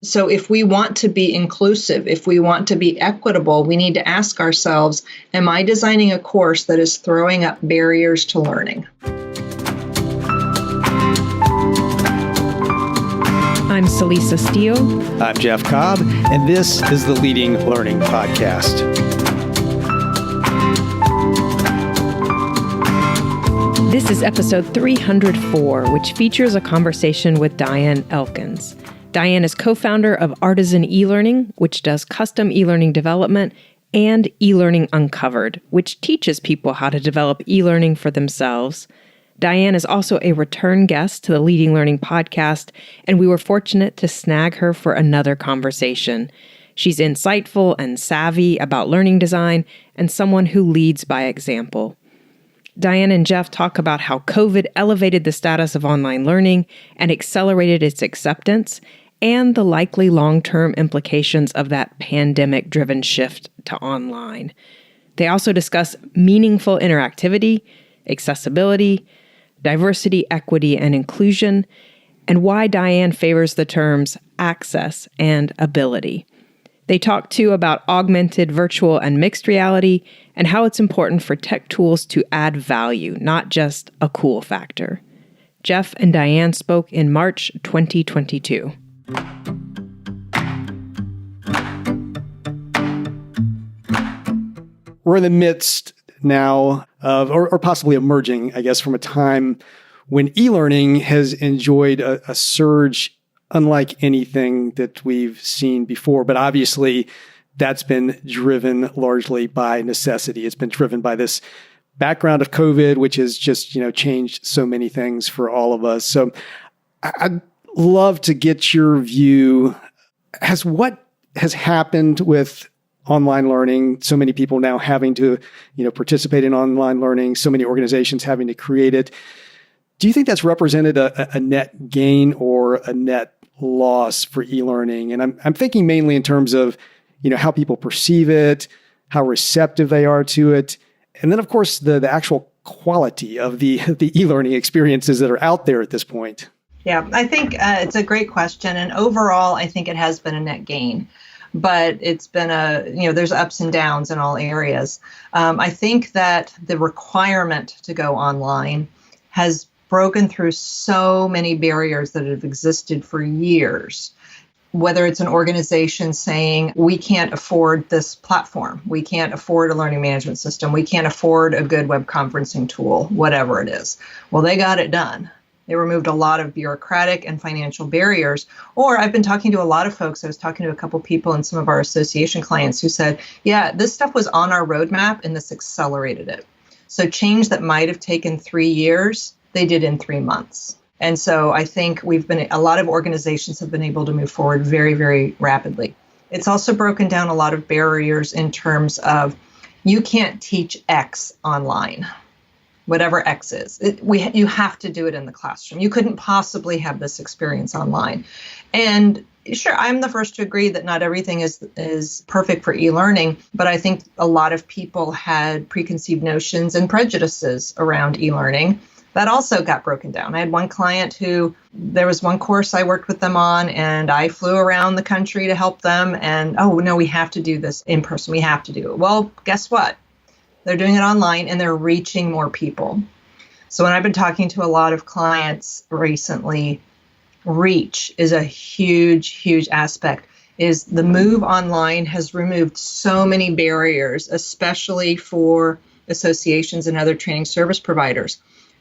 So if we want to be inclusive, if we want to be equitable, we need to ask ourselves, am I designing a course that is throwing up barriers to learning? I'm Celisa Steele. I'm Jeff Cobb, and this is the Leading Learning Podcast. This is episode 304, which features a conversation with Diane Elkins. Diane is co-founder of Artisan e-learning, which does custom e-learning development, and e-learning Uncovered, which teaches people how to develop e-learning for themselves. Diane is also a return guest to the Leading Learning Podcast, and we were fortunate to snag her for another conversation. She's insightful and savvy about learning design and someone who leads by example. Diane and Jeff talk about how COVID elevated the status of online learning and accelerated its acceptance, and the likely long-term implications of that pandemic-driven shift to online. They also discuss meaningful interactivity, accessibility, diversity, equity, and inclusion, and why Diane favors the terms access and ability. They talk too about augmented, virtual, and mixed reality, and how it's important for tech tools to add value, not just a cool factor. Jeff and Diane spoke in March 2022. We're in the midst now of, or possibly emerging, I guess, from a time when e-learning has enjoyed a surge unlike anything that we've seen before. But obviously, that's been driven largely by necessity. It's been driven by this background of COVID, which has just, changed so many things for all of us. So I'd love to get your view. What has happened with online learning, so many people now having to, participate in online learning, so many organizations having to create it. Do you think that's represented a net gain or a net loss for e-learning? And I'm thinking mainly in terms of, how people perceive it, how receptive they are to it, and then of course the actual quality of the e-learning experiences that are out there at this point. Yeah, I think it's a great question. And overall, I think it has been a net gain. But it's been there's ups and downs in all areas. I think that the requirement to go online has broken through so many barriers that have existed for years. Whether it's an organization saying, we can't afford this platform, we can't afford a learning management system, we can't afford a good web conferencing tool, whatever it is. Well, they got it done. They removed a lot of bureaucratic and financial barriers. Or I've been talking to a lot of folks. I was talking to a couple people and some of our association clients who said, yeah, this stuff was on our roadmap and this accelerated it. So change that might have taken 3 years, they did in 3 months. And so I think a lot of organizations have been able to move forward very, very rapidly. It's also broken down a lot of barriers in terms of you can't teach X online. Whatever X is, you have to do it in the classroom. You couldn't possibly have this experience online. And sure, I'm the first to agree that not everything is perfect for e-learning, but I think a lot of people had preconceived notions and prejudices around e-learning. That also got broken down. I had one client there was one course I worked with them on, and I flew around the country to help them. And, oh, no, we have to do this in person. We have to do it. Well, guess what? They're doing it online and they're reaching more people. So when I've been talking to a lot of clients recently, reach is a huge, huge aspect. Is the move online has removed so many barriers, especially for associations and other training service providers.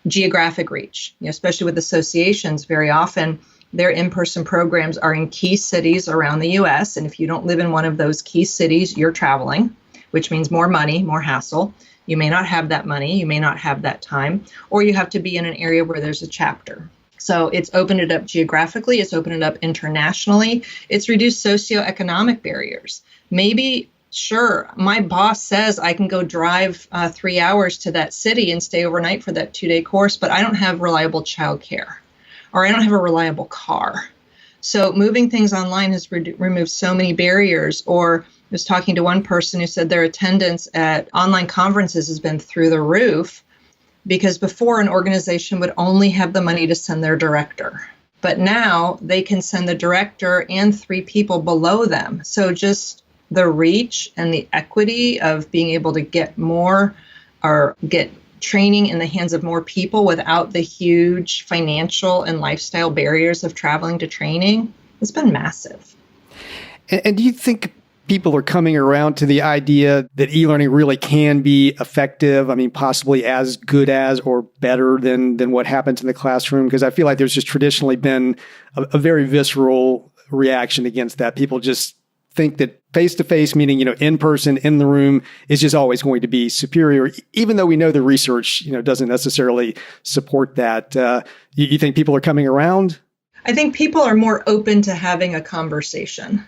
Geographic reach, especially with associations, very often their in-person programs are in key cities around the U.S. And if you don't live in one of those key cities, you're traveling, which means more money, more hassle. You may not have that money, you may not have that time, or you have to be in an area where there's a chapter. So it's opened it up geographically, it's opened it up internationally, it's reduced socioeconomic barriers. Maybe, sure, my boss says I can go drive 3 hours to that city and stay overnight for that 2-day course, but I don't have reliable childcare, or I don't have a reliable car. So moving things online has removed so many barriers. Or I was talking to one person who said their attendance at online conferences has been through the roof because before an organization would only have the money to send their director. But now they can send the director and 3 people below them. So just the reach and the equity of being able to get more or get training in the hands of more people without the huge financial and lifestyle barriers of traveling to training has been massive. And do you think people are coming around to the idea that e-learning really can be effective? I mean, possibly as good as or better than what happens in the classroom? Because I feel like there's just traditionally been a very visceral reaction against that. People just think that face-to-face, meaning, in person, in the room, is just always going to be superior, even though we know the research, doesn't necessarily support that. You think people are coming around? I think people are more open to having a conversation.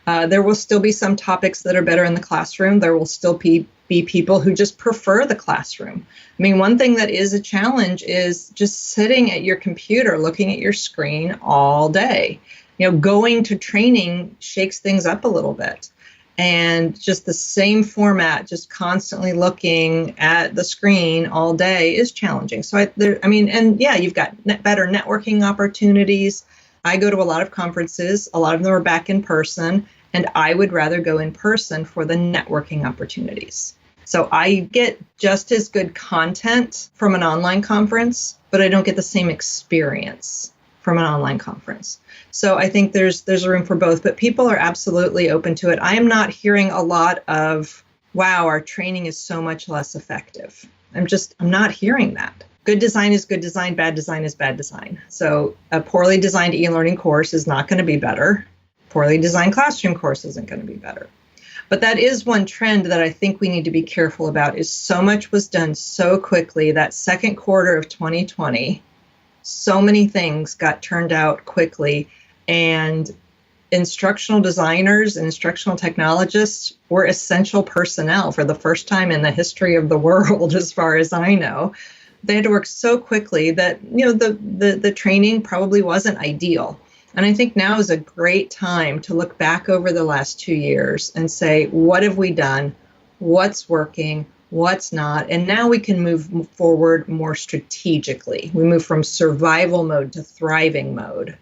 There will still be some topics that are better in the classroom. There will still be people who just prefer the classroom. I mean, one thing that is a challenge is just sitting at your computer, looking at your screen all day. Going to training shakes things up a little bit. And just the same format, just constantly looking at the screen all day is challenging. So, you've got better networking opportunities. I go to a lot of conferences. A lot of them are back in person. And I would rather go in person for the networking opportunities. So I get just as good content from an online conference, but I don't get the same experience from an online conference. So I think there's room for both, but people are absolutely open to it. I am not hearing a lot of, wow, our training is so much less effective. I'm not hearing that. Good design is good design, bad design is bad design. So a poorly designed e-learning course is not going to be better. Poorly designed classroom course isn't going to be better. But that is one trend that I think we need to be careful about, is so much was done so quickly. That second quarter of 2020, so many things got turned out quickly, and instructional designers and instructional technologists were essential personnel for the first time in the history of the world, as far as I know. They had to work so quickly that, the training probably wasn't ideal. And I think now is a great time to look back over the last 2 years and say, what have we done? What's working? What's not? And now we can move forward more strategically. We move from survival mode to thriving mode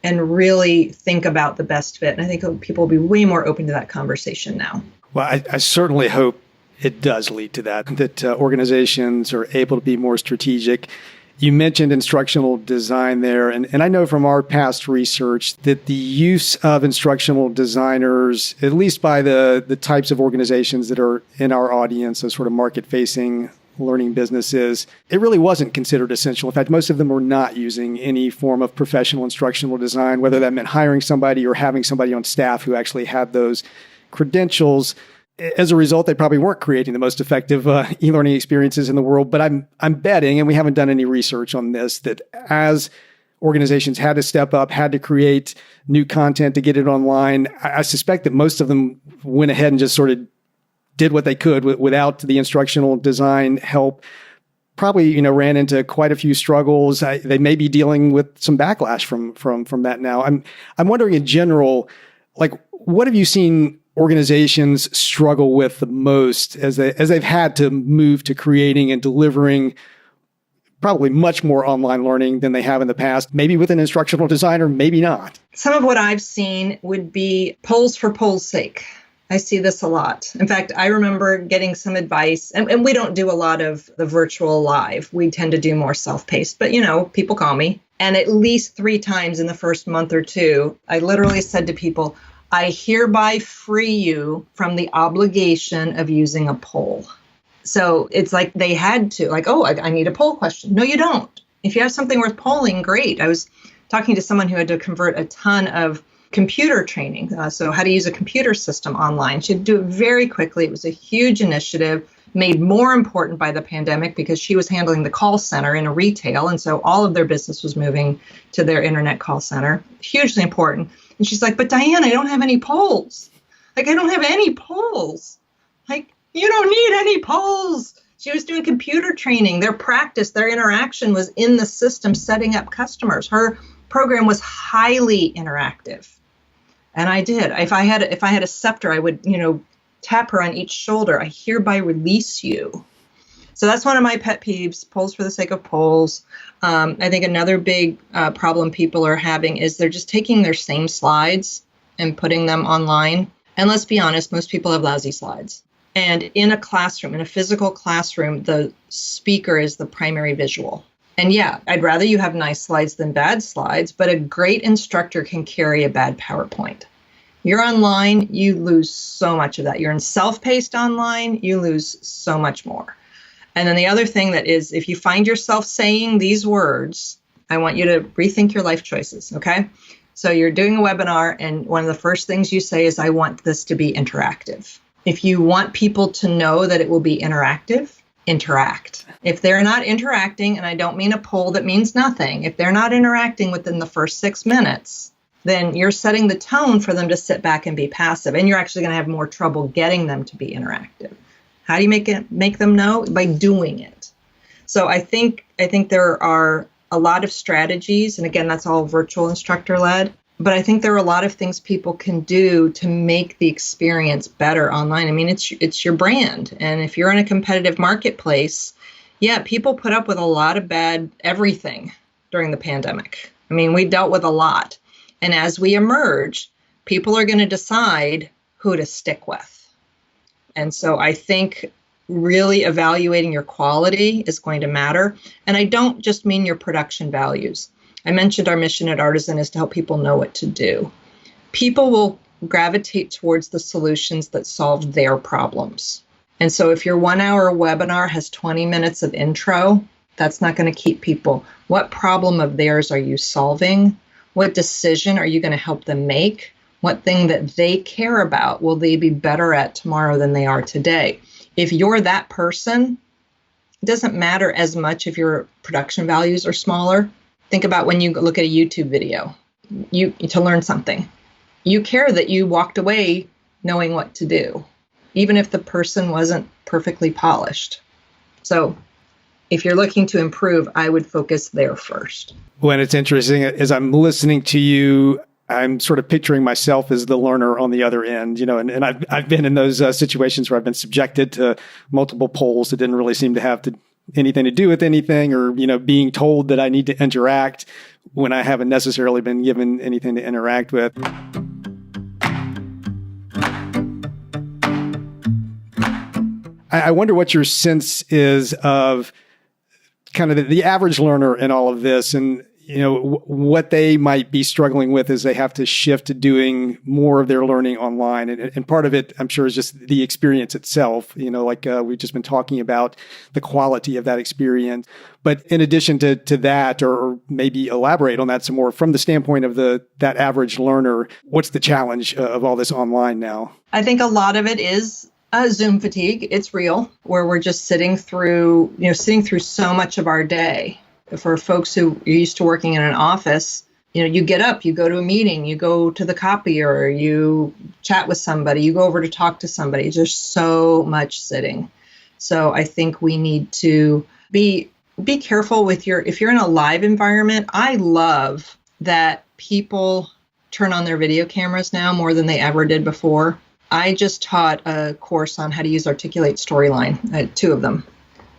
and really think about the best fit. And I think people will be way more open to that conversation now. Well, I certainly hope it does lead to that organizations are able to be more strategic. You mentioned instructional design there, and I know from our past research that the use of instructional designers, at least by the types of organizations that are in our audience, those sort of market-facing learning businesses, it really wasn't considered essential. In fact, most of them were not using any form of professional instructional design, whether that meant hiring somebody or having somebody on staff who actually had those credentials. As a result, they probably weren't creating the most effective e-learning experiences in the world. But I'm betting, and we haven't done any research on this, that as organizations had to step up, had to create new content to get it online, I suspect that most of them went ahead and just sort of did what they could without the instructional design help. Probably, ran into quite a few struggles. They may be dealing with some backlash from that now. I'm wondering in general, what have you seen organizations struggle with the most as they've had to move to creating and delivering probably much more online learning than they have in the past, maybe with an instructional designer, maybe not? Some of what I've seen would be polls for polls' sake. I see this a lot. In fact, I remember getting some advice, and we don't do a lot of the virtual live. We tend to do more self-paced, but people call me. And at least 3 times in the first month or 2, I literally said to people, I hereby free you from the obligation of using a poll. So it's like they had to, I need a poll question. No, you don't. If you have something worth polling, great. I was talking to someone who had to convert a ton of computer training. So how to use a computer system online. She had to do it very quickly. It was a huge initiative, made more important by the pandemic because she was handling the call center in a retail. And so all of their business was moving to their internet call center. Hugely important. And she's like, but Diane, I don't have any polls. I don't have any polls. You don't need any polls. She was doing computer training. Their practice, their interaction was in the system setting up customers. Her program was highly interactive. And I did. If I had a scepter, I would, tap her on each shoulder. I hereby release you. So that's one of my pet peeves, polls for the sake of polls. I think another big problem people are having is they're just taking their same slides and putting them online. And let's be honest, most people have lousy slides. And in a classroom, in a physical classroom, the speaker is the primary visual. And yeah, I'd rather you have nice slides than bad slides, but a great instructor can carry a bad PowerPoint. You're online, you lose so much of that. You're in self-paced online, you lose so much more. And then the other thing that is, if you find yourself saying these words, I want you to rethink your life choices, okay? So you're doing a webinar, and one of the first things you say is, I want this to be interactive. If you want people to know that it will be interactive, interact. If they're not interacting, and I don't mean a poll that means nothing, if they're not interacting within the first 6 minutes, then you're setting the tone for them to sit back and be passive, and you're actually going to have more trouble getting them to be interactive. How do you make them know? By doing it. So I think there are a lot of strategies, and again, that's all virtual instructor led. But I think there are a lot of things people can do to make the experience better online. I mean, it's your brand. And if you're in a competitive marketplace, yeah, people put up with a lot of bad everything during the pandemic. I mean, we dealt with a lot. And as we emerge, people are going to decide who to stick with. And so I think really evaluating your quality is going to matter. And I don't just mean your production values. I mentioned our mission at Artisan is to help people know what to do. People will gravitate towards the solutions that solve their problems. And so if your 1 hour webinar has 20 minutes of intro, that's not going to keep people. What problem of theirs are you solving? What decision are you going to help them make? What thing that they care about will they be better at tomorrow than they are today? If you're that person, it doesn't matter as much if your production values are smaller. Think about when you look at a YouTube video, to learn something. You care that you walked away knowing what to do, even if the person wasn't perfectly polished. So if you're looking to improve, I would focus there first. Well, it's interesting. As I'm listening to you, I'm sort of picturing myself as the learner on the other end, and I've been in those situations where I've been subjected to multiple polls that didn't really seem to have anything to do with anything, or, being told that I need to interact when I haven't necessarily been given anything to interact with. I wonder what your sense is of kind of the average learner in all of this, and what they might be struggling with as they have to shift to doing more of their learning online. And part of it, I'm sure, is just the experience itself, like we've just been talking about the quality of that experience. But in addition to that, or maybe elaborate on that some more from the standpoint of that average learner, what's the challenge of all this online now? I think a lot of it is Zoom fatigue. It's real, where we're just sitting through so much of our day. For folks who are used to working in an office, you get up, you go to a meeting, you go to the copier, you chat with somebody, you go over to talk to somebody. There's so much sitting. So I think we need to be careful with if you're in a live environment. I love that people turn on their video cameras now more than they ever did before. I just taught a course on how to use Articulate Storyline, 2 of them.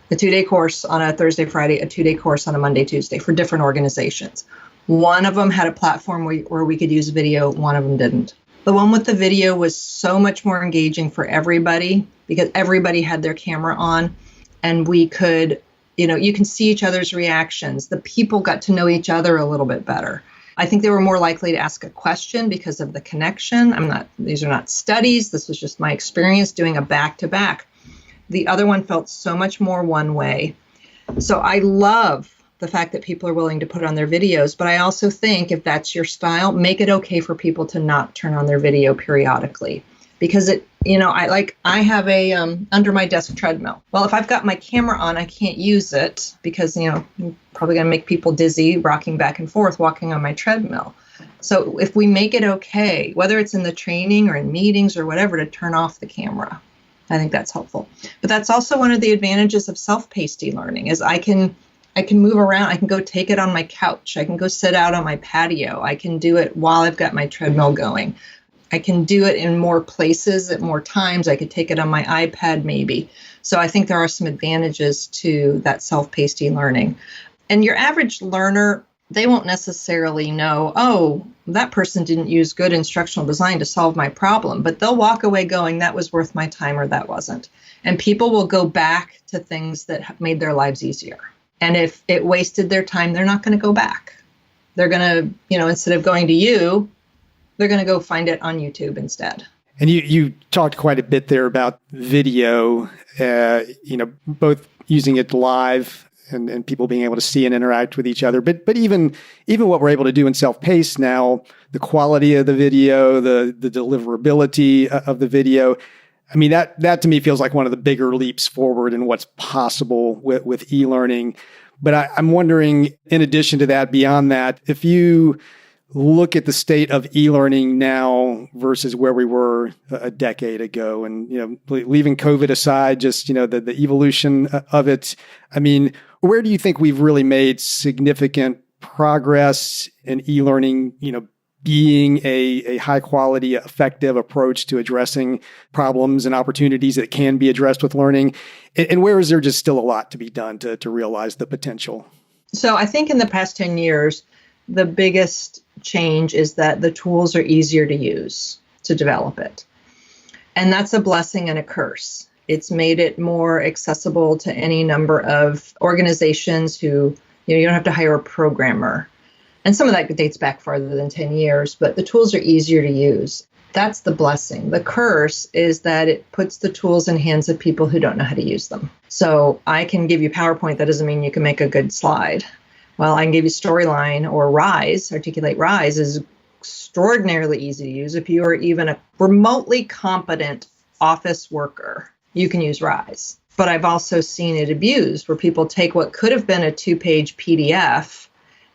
A 2-day course on a Thursday, Friday, a 2-day course on a Monday, Tuesday for different organizations. One of them had a platform where we could use video. One of them didn't. The one with the video was so much more engaging for everybody because everybody had their camera on, and we could, you can see each other's reactions. The people got to know each other a little bit better. I think they were more likely to ask a question because of the connection. These are not studies. This was just my experience doing a back-to-back. The other one felt so much more one way. So I love the fact that people are willing to put on their videos, but I also think if that's your style, make it okay for people to not turn on their video periodically. Because I have a under my desk treadmill. Well, if I've got my camera on, I can't use it because, I'm probably going to make people dizzy rocking back and forth walking on my treadmill. So if we make it okay, whether it's in the training or in meetings or whatever, to turn off the camera, I think that's helpful. But that's also one of the advantages of self-paced e-learning is I can move around. I can go take it on my couch. I can go sit out on my patio. I can do it while I've got my treadmill going. I can do it in more places at more times. I could take it on my iPad maybe. So I think there are some advantages to that self-paced e-learning. And your average learner, they won't necessarily know, oh, that person didn't use good instructional design to solve my problem, but they'll walk away going, that was worth my time or that wasn't. And people will go back to things that made their lives easier. And if it wasted their time, they're not going to go back. They're going to, instead of going to you, they're going to go find it on YouTube instead. And you talked quite a bit there about video, both using it live and people being able to see and interact with each other. But even what we're able to do in self-paced now, the quality of the video, the deliverability of the video, I mean, that to me feels like one of the bigger leaps forward in what's possible with e-learning. But I'm wondering, in addition to that, beyond that, if you look at the state of e-learning now versus where we were a decade ago, and leaving COVID aside, just the evolution of it. I mean, where do you think we've really made significant progress in e-learning? Being a high quality, effective approach to addressing problems and opportunities that can be addressed with learning, and where is there just still a lot to be done to realize the potential? So I think in the past 10 years, the biggest change is that the tools are easier to use to develop it. And that's a blessing and a curse. It's made it more accessible to any number of organizations who, you don't have to hire a programmer. And some of that dates back farther than 10 years, but the tools are easier to use. That's the blessing. The curse is that it puts the tools in hands of people who don't know how to use them. So I can give you PowerPoint. That doesn't mean you can make a good slide. Well, I can give you Storyline or Rise. Articulate Rise is extraordinarily easy to use. If you are even a remotely competent office worker, you can use Rise. But I've also seen it abused where people take what could have been a 2-page PDF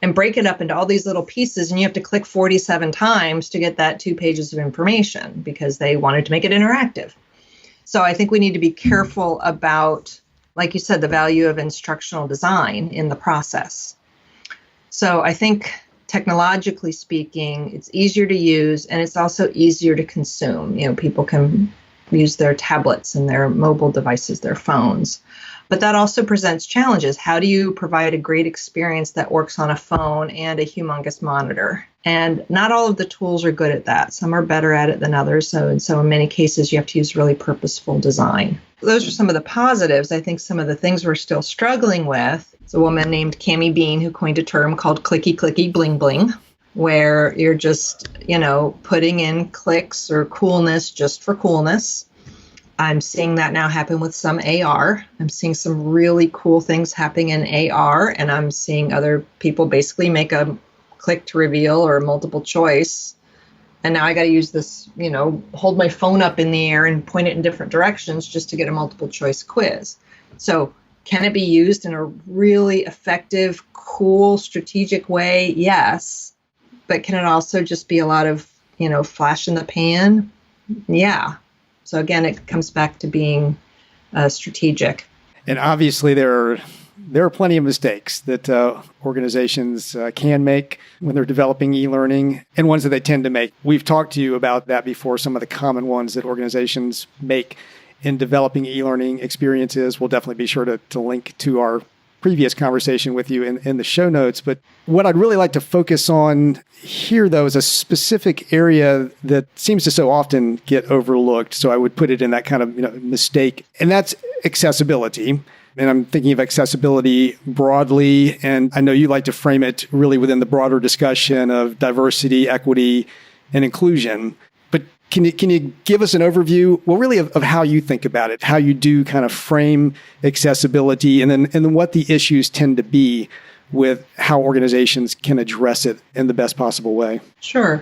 and break it up into all these little pieces, and you have to click 47 times to get that 2 pages of information because they wanted to make it interactive. So I think we need to be careful about, like you said, the value of instructional design in the process. So I think technologically speaking, it's easier to use and it's also easier to consume. People can use their tablets and their mobile devices, their phones. But that also presents challenges. How do you provide a great experience that works on a phone and a humongous monitor? And not all of the tools are good at that. Some are better at it than others. So in many cases, you have to use really purposeful design. Those are some of the positives. I think some of the things we're still struggling with. It's a woman named Cami Bean who coined a term called clicky, clicky, bling, bling, where you're just, putting in clicks or coolness just for coolness. I'm seeing that now happen with some AR. I'm seeing some really cool things happening in AR, and I'm seeing other people basically make a click to reveal or a multiple choice. And now I got to use this, hold my phone up in the air and point it in different directions just to get a multiple choice quiz. So can it be used in a really effective, cool, strategic way? Yes. But can it also just be a lot of, flash in the pan? Yeah. So again, it comes back to being strategic. And obviously there are plenty of mistakes that organizations can make when they're developing e-learning, and ones that they tend to make. We've talked to you about that before, some of the common ones that organizations make in developing e-learning experiences. We'll definitely be sure to link to our previous conversation with you in the show notes. But what I'd really like to focus on here, though, is a specific area that seems to so often get overlooked. So I would put it in that kind of mistake, and that's accessibility. And I'm thinking of accessibility broadly, and I know you like to frame it really within the broader discussion of diversity, equity, and inclusion. But can you give us an overview, well, really of how you think about it, how you do kind of frame accessibility, and then what the issues tend to be with how organizations can address it in the best possible way? Sure.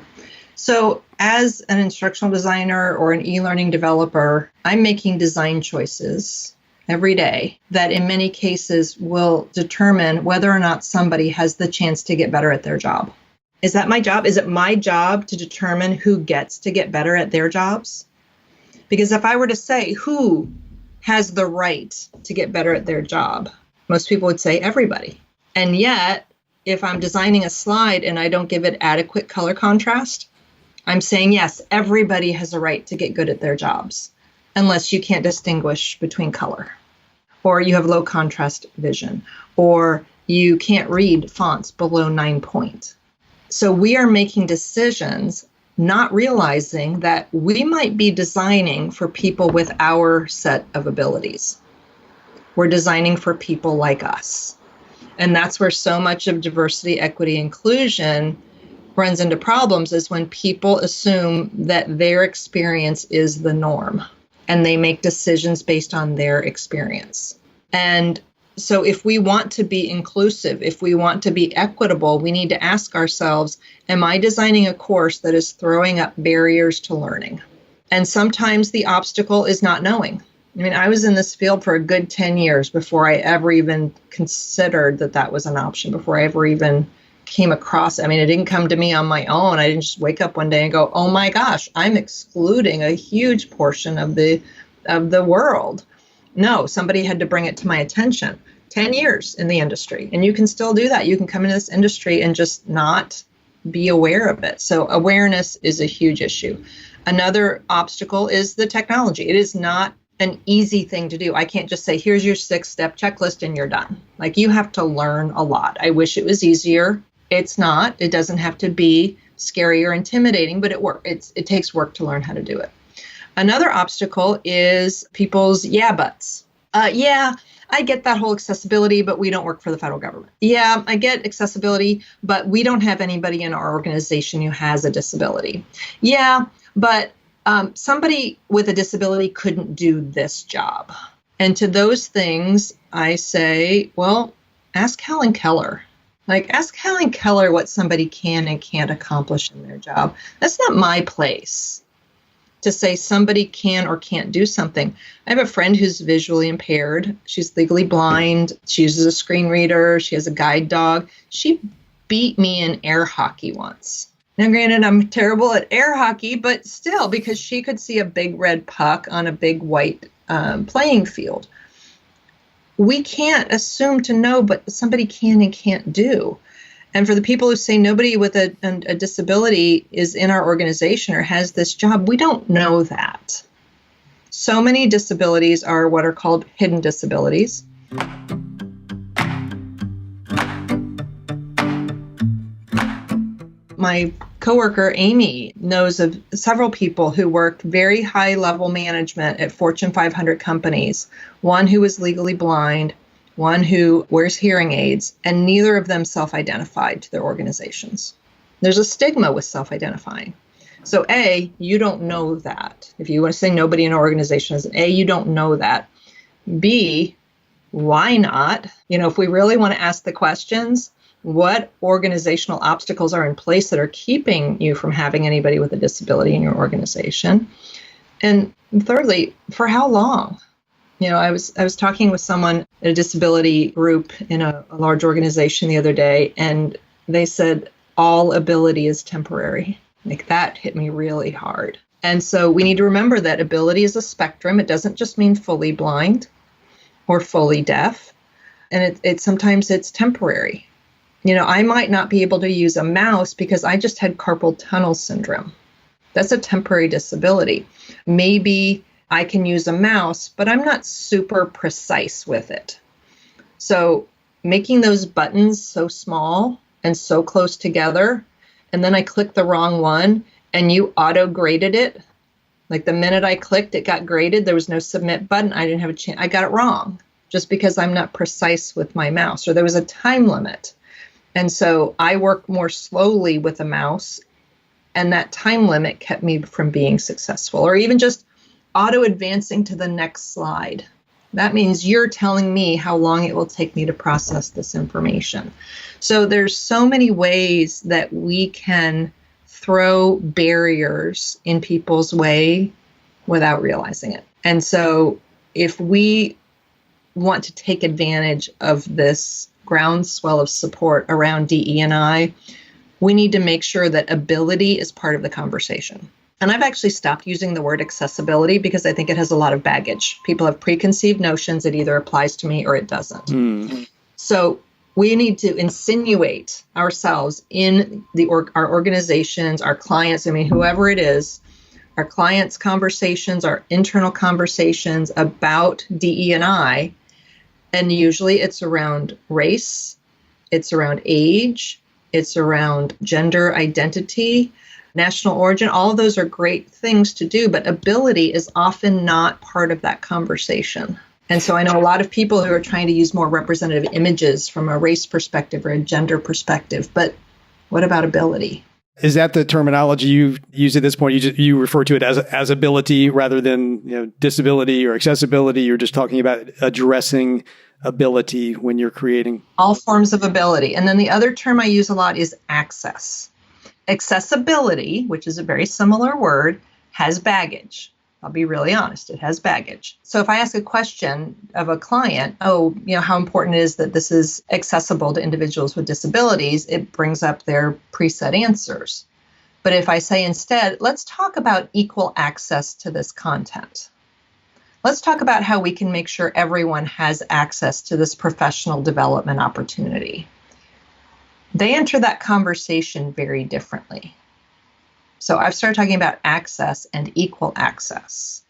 So as an instructional designer or an e-learning developer, I'm making design choices every day that in many cases will determine whether or not somebody has the chance to get better at their job. Is that my job? Is it my job to determine who gets to get better at their jobs? Because if I were to say who has the right to get better at their job, most people would say everybody. And yet, if I'm designing a slide and I don't give it adequate color contrast, I'm saying, yes, everybody has a right to get good at their jobs, unless you can't distinguish between color, or you have low contrast vision, or you can't read fonts below 9 point. So we are making decisions, not realizing that we might be designing for people with our set of abilities. We're designing for people like us. And that's where so much of diversity, equity, inclusion runs into problems, is when people assume that their experience is the norm and they make decisions based on their experience. And so if we want to be inclusive, if we want to be equitable, we need to ask ourselves, am I designing a course that is throwing up barriers to learning? And sometimes the obstacle is not knowing. I mean, I was in this field for a good 10 years before I ever even considered that that was an option, before I ever even came across it. I mean, it didn't come to me on my own. I didn't just wake up one day and go, oh my gosh, I'm excluding a huge portion of the world. No, somebody had to bring it to my attention. 10 years in the industry. And you can still do that. You can come into this industry and just not be aware of it. So awareness is a huge issue. Another obstacle is the technology. It is not an easy thing to do. I can't just say, here's your 6-step checklist and you're done. Like, you have to learn a lot. I wish it was easier. It's not. It doesn't have to be scary or intimidating, but it takes work to learn how to do it. Another obstacle is people's yeah buts. Yeah, I get that whole accessibility, but we don't work for the federal government. Yeah, I get accessibility, but we don't have anybody in our organization who has a disability. Yeah, but somebody with a disability couldn't do this job. And to those things, I say, well, ask Helen Keller. Ask Helen Keller what somebody can and can't accomplish in their job. That's not my place to say somebody can or can't do something. I have a friend who's visually impaired. She's legally blind. She uses a screen reader. She has a guide dog. She beat me in air hockey once. Now, granted, I'm terrible at air hockey, but still, because she could see a big red puck on a big white playing field. We can't assume to know, but somebody can and can't do. And for the people who say nobody with a disability is in our organization or has this job, we don't know that. So many disabilities are what are called hidden disabilities. My coworker, Amy, knows of several people who worked very high level management at Fortune 500 companies, one who is legally blind, one who wears hearing aids, and neither of them self-identified to their organizations. There's a stigma with self-identifying. So A, you don't know that. If you want to say nobody in an organization is A, you don't know that. B, why not? If we really want to ask the questions, what organizational obstacles are in place that are keeping you from having anybody with a disability in your organization? And thirdly, for how long? I was talking with someone at a disability group in a large organization the other day, and they said all ability is temporary. That hit me really hard. And so we need to remember that ability is a spectrum. It doesn't just mean fully blind or fully deaf. And it sometimes it's temporary. I might not be able to use a mouse because I just had carpal tunnel syndrome. That's a temporary disability. Maybe I can use a mouse, but I'm not super precise with it. So making those buttons so small and so close together, and then I clicked the wrong one and you auto-graded it. The minute I clicked, it got graded. There was no submit button. I didn't have a chance. I got it wrong just because I'm not precise with my mouse, or there was a time limit. And so I worked more slowly with a mouse, and that time limit kept me from being successful, or even just auto-advancing to the next slide. That means you're telling me how long it will take me to process this information. So there's so many ways that we can throw barriers in people's way without realizing it. And so if we want to take advantage of this groundswell of support around DE&I, we need to make sure that ability is part of the conversation. And I've actually stopped using the word accessibility because I think it has a lot of baggage. People have preconceived notions. It either applies to me or it doesn't. So We need to insinuate ourselves in our organizations, our clients, whoever it is, our clients' conversations, our internal conversations about DE&I. And usually it's around race, it's around age, it's around gender identity, national origin. All of those are great things to do, but ability is often not part of that conversation. And so I know a lot of people who are trying to use more representative images from a race perspective or a gender perspective, but what about ability? Is that the terminology you use at this point? You refer to it as ability rather than disability or accessibility. You're just talking about addressing ability when you're creating all forms of ability. And then the other term I use a lot is access. Accessibility, which is a very similar word, has baggage. I'll be really honest, it has baggage. So if I ask a question of a client, how important it is that this is accessible to individuals with disabilities, it brings up their preset answers. But if I say instead, let's talk about equal access to this content. Let's talk about how we can make sure everyone has access to this professional development opportunity. They enter that conversation very differently. So I've started talking about access and equal access.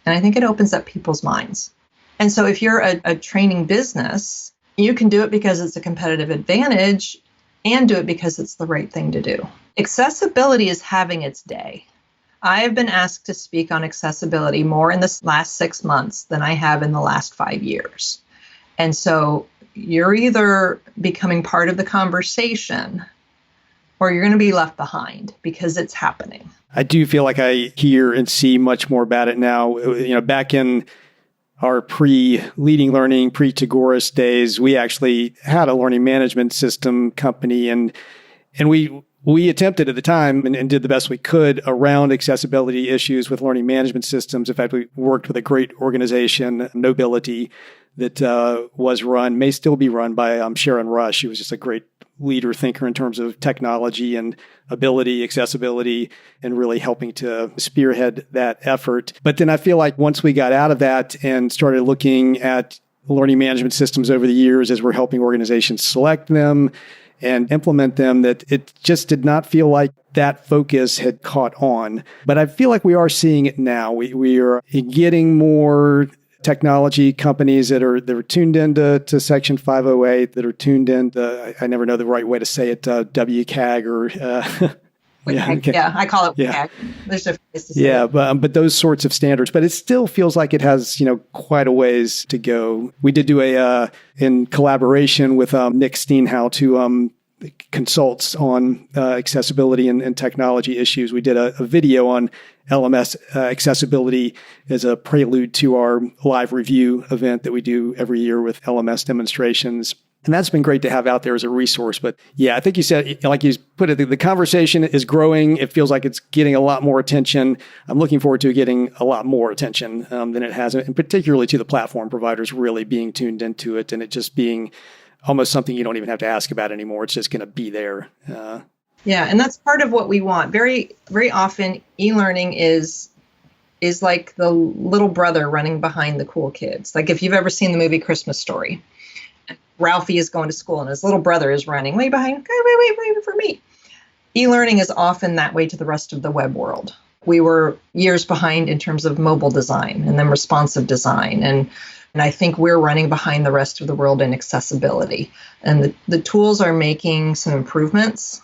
And I think it opens up people's minds. And so if you're a training business, you can do it because it's a competitive advantage and do it because it's the right thing to do. Accessibility is having its day. I have been asked to speak on accessibility more in the last 6 months than I have in the last 5 years. And so you're either becoming part of the conversation or you're going to be left behind because it's happening. I do feel like I hear and see much more about it now. Back in our pre-leading learning, pre-Tagoras days, we actually had a learning management system company, and we attempted at the time and did the best we could around accessibility issues with learning management systems. In fact, we worked with a great organization, Nobility, that may still be run by Sharon Rush. She was just a great leader thinker in terms of technology and ability, accessibility, and really helping to spearhead that effort. But then I feel like once we got out of that and started looking at learning management systems over the years as we're helping organizations select them and implement them, that it just did not feel like that focus had caught on. But I feel like we are seeing it now. We are getting more technology companies that are tuned into Section 508, that are tuned into, I never know the right way to say it, WCAG or... Yeah, I call it WCAG. There's different ways to say it. But those sorts of standards. But it still feels like it has, quite a ways to go. We did do in collaboration with Nick Steenhout, who consults on accessibility and technology issues. We did a video on LMS accessibility as a prelude to our live review event that we do every year with LMS demonstrations. And that's been great to have out there as a resource. But yeah, I think you said, like you put it, the conversation is growing. It feels like it's getting a lot more attention. I'm looking forward to getting a lot more attention than it has, and particularly to the platform providers really being tuned into it and it just being almost something you don't even have to ask about anymore. It's just going to be there. Yeah, and that's part of what we want. Very, very often, e-learning is like the little brother running behind the cool kids. Like if you've ever seen the movie Christmas Story, Ralphie is going to school and his little brother is running way behind. Wait for me. E-learning is often that way to the rest of the web world. We were years behind in terms of mobile design and then responsive design. And I think we're running behind the rest of the world in accessibility. And the tools are making some improvements.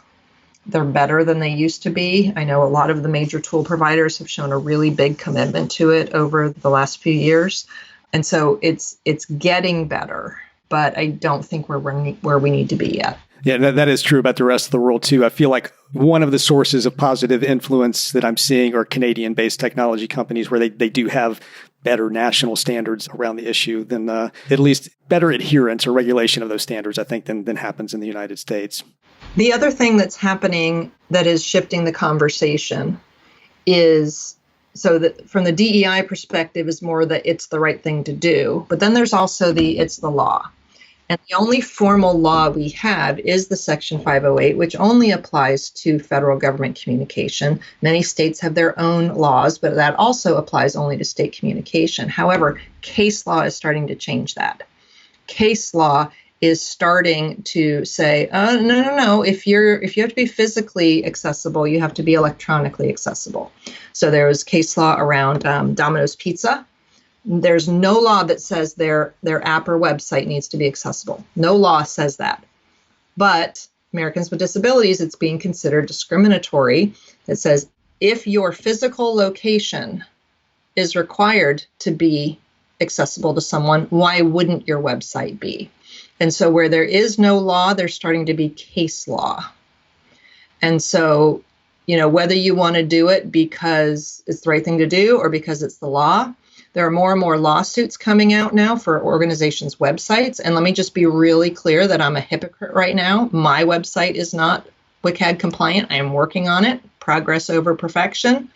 They're better than they used to be. I know a lot of the major tool providers have shown a really big commitment to it over the last few years. And so it's getting better, but I don't think we're running where we need to be yet. Yeah, that is true about the rest of the world too. I feel like one of the sources of positive influence that I'm seeing are Canadian-based technology companies where they do have better national standards around the issue than at least better adherence or regulation of those standards, I think, than happens in the United States. The other thing that's happening that is shifting the conversation is, so that from the DEI perspective is more that it's the right thing to do, but then there's also it's the law. And the only formal law we have is the Section 508, which only applies to federal government communication. Many states have their own laws, but that also applies only to state communication. However, case law is starting to change that. Case law is starting to say, no. If you have to be physically accessible, you have to be electronically accessible. So there was case law around Domino's Pizza. There's no law that says their app or website needs to be accessible. No law says that. But Americans with Disabilities, it's being considered discriminatory. It says if your physical location is required to be accessible to someone, why wouldn't your website be? And so where there is no law, there's starting to be case law. And so, whether you want to do it because it's the right thing to do or because it's the law, there are more and more lawsuits coming out now for organizations' websites. And let me just be really clear that I'm a hypocrite right now. My website is not WCAG compliant. I am working on it, progress over perfection.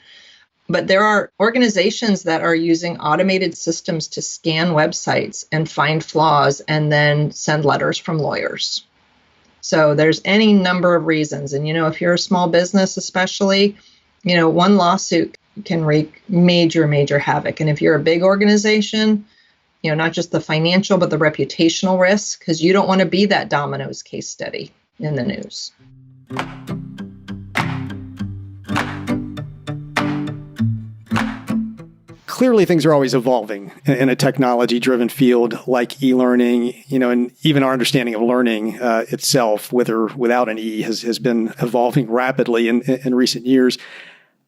But there are organizations that are using automated systems to scan websites and find flaws and then send letters from lawyers. So there's any number of reasons. And, if you're a small business especially, one lawsuit can wreak major, major havoc. And if you're a big organization, not just the financial, but the reputational risk, because you don't want to be that Domino's case study in the news. Clearly, things are always evolving in a technology-driven field like e-learning, and even our understanding of learning itself, with or without an E, has been evolving rapidly in recent years.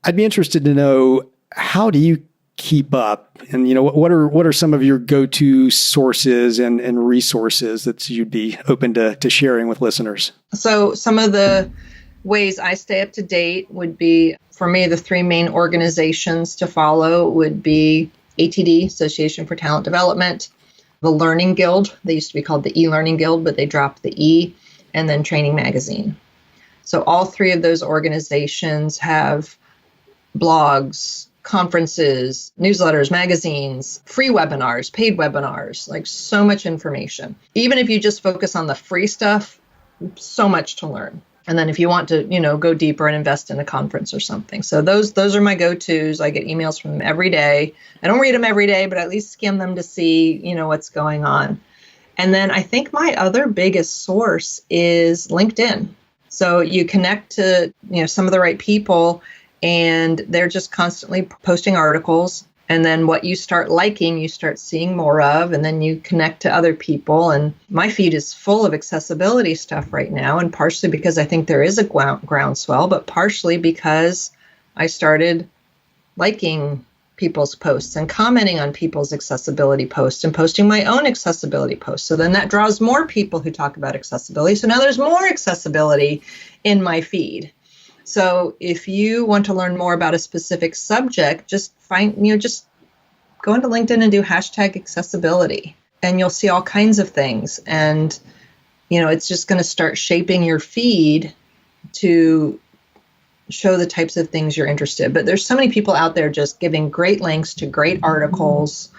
I'd be interested to know, how do you keep up? And, what are some of your go-to sources and resources that you'd be open to sharing with listeners? So some of the ways I stay up to date would be, for me, the three main organizations to follow would be ATD, Association for Talent Development, the Learning Guild. They used to be called the E-Learning Guild, but they dropped the E, and then Training Magazine. So all three of those organizations have blogs, conferences, newsletters, magazines, free webinars, paid webinars, like so much information. Even if you just focus on the free stuff, so much to learn. And then if you want to, go deeper and invest in a conference or something. So those are my go-tos. I get emails from them every day. I don't read them every day, but I at least skim them to see, what's going on. And then I think my other biggest source is LinkedIn. So you connect to, some of the right people, and they're just constantly posting articles. And then what you start liking, you start seeing more of, and then you connect to other people. And my feed is full of accessibility stuff right now, and partially because I think there is a groundswell, but partially because I started liking people's posts and commenting on people's accessibility posts and posting my own accessibility posts. So then that draws more people who talk about accessibility. So now there's more accessibility in my feed. So if you want to learn more about a specific subject, just just go into LinkedIn and do hashtag accessibility, and you'll see all kinds of things. And, it's just going to start shaping your feed to show the types of things you're interested in. But there's so many people out there just giving great links to great articles.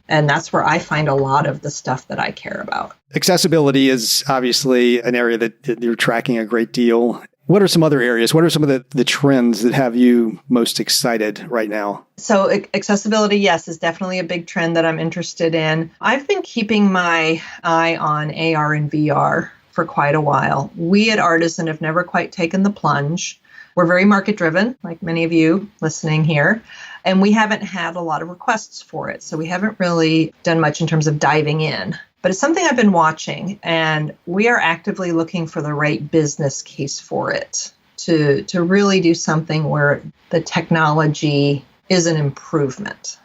And that's where I find a lot of the stuff that I care about. Accessibility is obviously an area that you're tracking a great deal. What are some other areas? What are some of the trends that have you most excited right now? So accessibility, yes, is definitely a big trend that I'm interested in. I've been keeping my eye on AR and VR for quite a while. We at Artisan have never quite taken the plunge. We're very market driven, like many of you listening here, and we haven't had a lot of requests for it. So we haven't really done much in terms of diving in. But it's something I've been watching, and we are actively looking for the right business case for it to really do something where the technology is an improvement.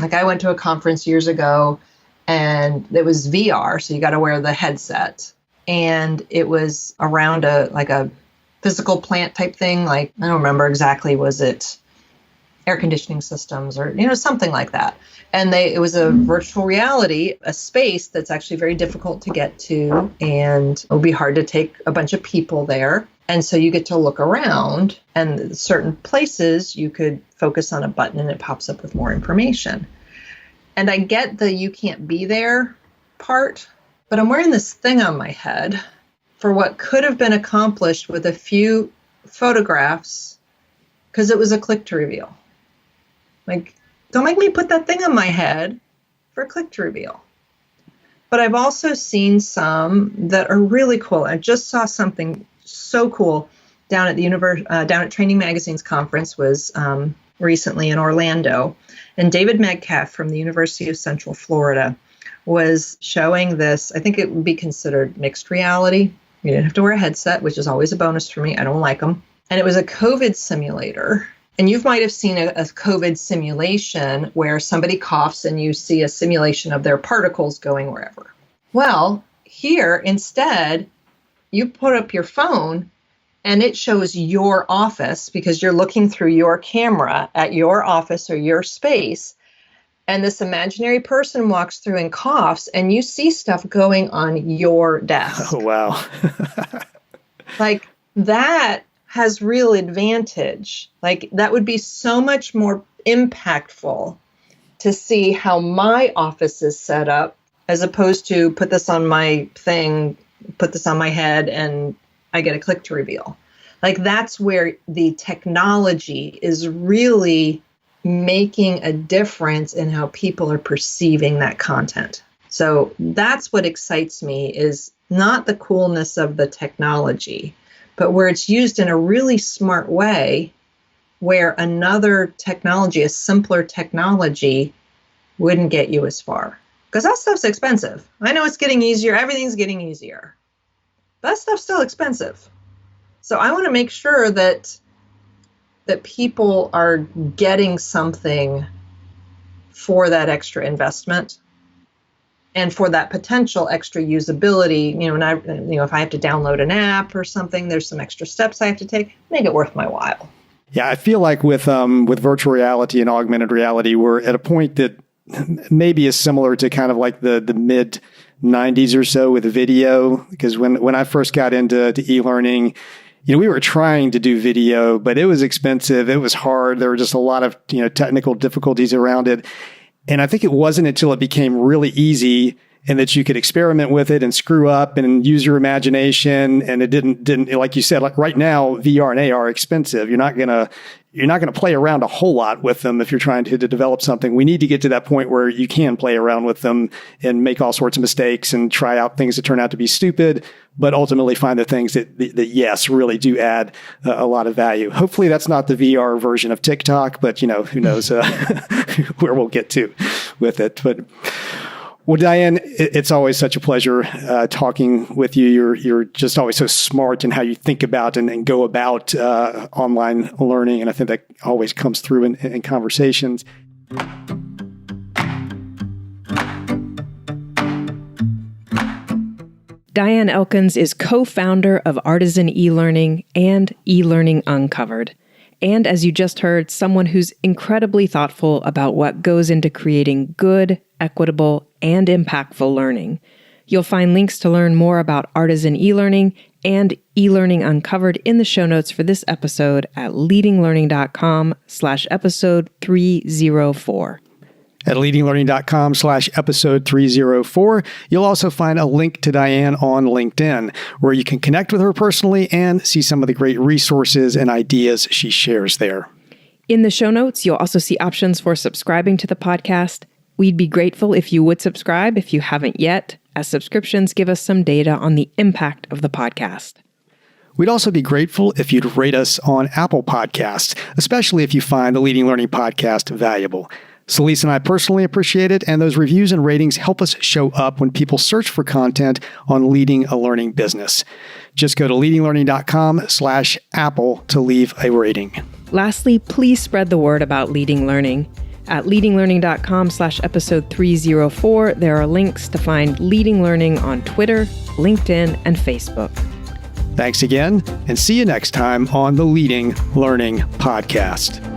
Like I went to a conference years ago, and it was VR, so you got to wear the headset, and it was around a physical plant type thing. Like I don't remember exactly, was it air conditioning systems or something like that. And it was a virtual reality, a space that's actually very difficult to get to, and it would be hard to take a bunch of people there. And so you get to look around, and certain places you could focus on a button and it pops up with more information. And I get the you can't be there part, but I'm wearing this thing on my head for what could have been accomplished with a few photographs because it was a click to reveal. Like, don't make me put that thing on my head for a click to reveal. But I've also seen some that are really cool. I just saw something so cool down at down at Training Magazine's conference was recently in Orlando. And David Metcalf from the University of Central Florida was showing this. I think it would be considered mixed reality. You didn't have to wear a headset, which is always a bonus for me. I don't like them. And it was a COVID simulator. And you might have seen a COVID simulation where somebody coughs and you see a simulation of their particles going wherever. Well, here instead, you put up your phone and it shows your office because you're looking through your camera at your office or your space. And this imaginary person walks through and coughs and you see stuff going on your desk. Oh, wow. Like that has real advantage. Like that would be so much more impactful to see how my office is set up as opposed to put this on my thing, put this on my head, and I get a click to reveal. Like that's where the technology is really making a difference in how people are perceiving that content. So that's what excites me, is not the coolness of the technology, but where it's used in a really smart way where another technology, a simpler technology, wouldn't get you as far. Because that stuff's expensive. I know it's getting easier. Everything's getting easier. That stuff's still expensive. So I want to make sure that people are getting something for that extra investment and for that potential extra usability. If I have to download an app or something, there's some extra steps I have to take, make it worth my while. Yeah, I feel like with virtual reality and augmented reality, we're at a point that maybe is similar to kind of like the mid 90s or so with video. Because when I first got into e-learning, we were trying to do video, but it was expensive. It was hard. There were just a lot of, technical difficulties around it. And I think it wasn't until it became really easy and that you could experiment with it and screw up and use your imagination. And it didn't, like you said, like right now, VR and AR are expensive. You're not going to play around a whole lot with them if you're trying to develop something. We need to get to that point where you can play around with them and make all sorts of mistakes and try out things that turn out to be stupid, but ultimately find the things that yes, really do add a lot of value. Hopefully that's not the VR version of TikTok, but who knows where we'll get to with it. But well, Diane, it's always such a pleasure talking with you. You're just always so smart in how you think about and go about online learning. And I think that always comes through in conversations. Diane Elkins is co-founder of Artisan e-learning and eLearning Uncovered. And as you just heard, someone who's incredibly thoughtful about what goes into creating good, equitable, and impactful learning. You'll find links to learn more about Artisan e-learning and eLearning Uncovered in the show notes for this episode at leadinglearning.com/episode 304. At leadinglearning.com/episode 304, you'll also find a link to Diane on LinkedIn, where you can connect with her personally and see some of the great resources and ideas she shares there. In the show notes, you'll also see options for subscribing to the podcast. We'd be grateful if you would subscribe if you haven't yet, as subscriptions give us some data on the impact of the podcast. We'd also be grateful if you'd rate us on Apple Podcasts, especially if you find the Leading Learning podcast valuable. Celise and I personally appreciate it, and those reviews and ratings help us show up when people search for content on leading a learning business. Just go to leadinglearning.com/Apple to leave a rating. Lastly, please spread the word about Leading Learning. At leadinglearning.com/episode 304, there are links to find Leading Learning on Twitter, LinkedIn, and Facebook. Thanks again, and see you next time on the Leading Learning Podcast.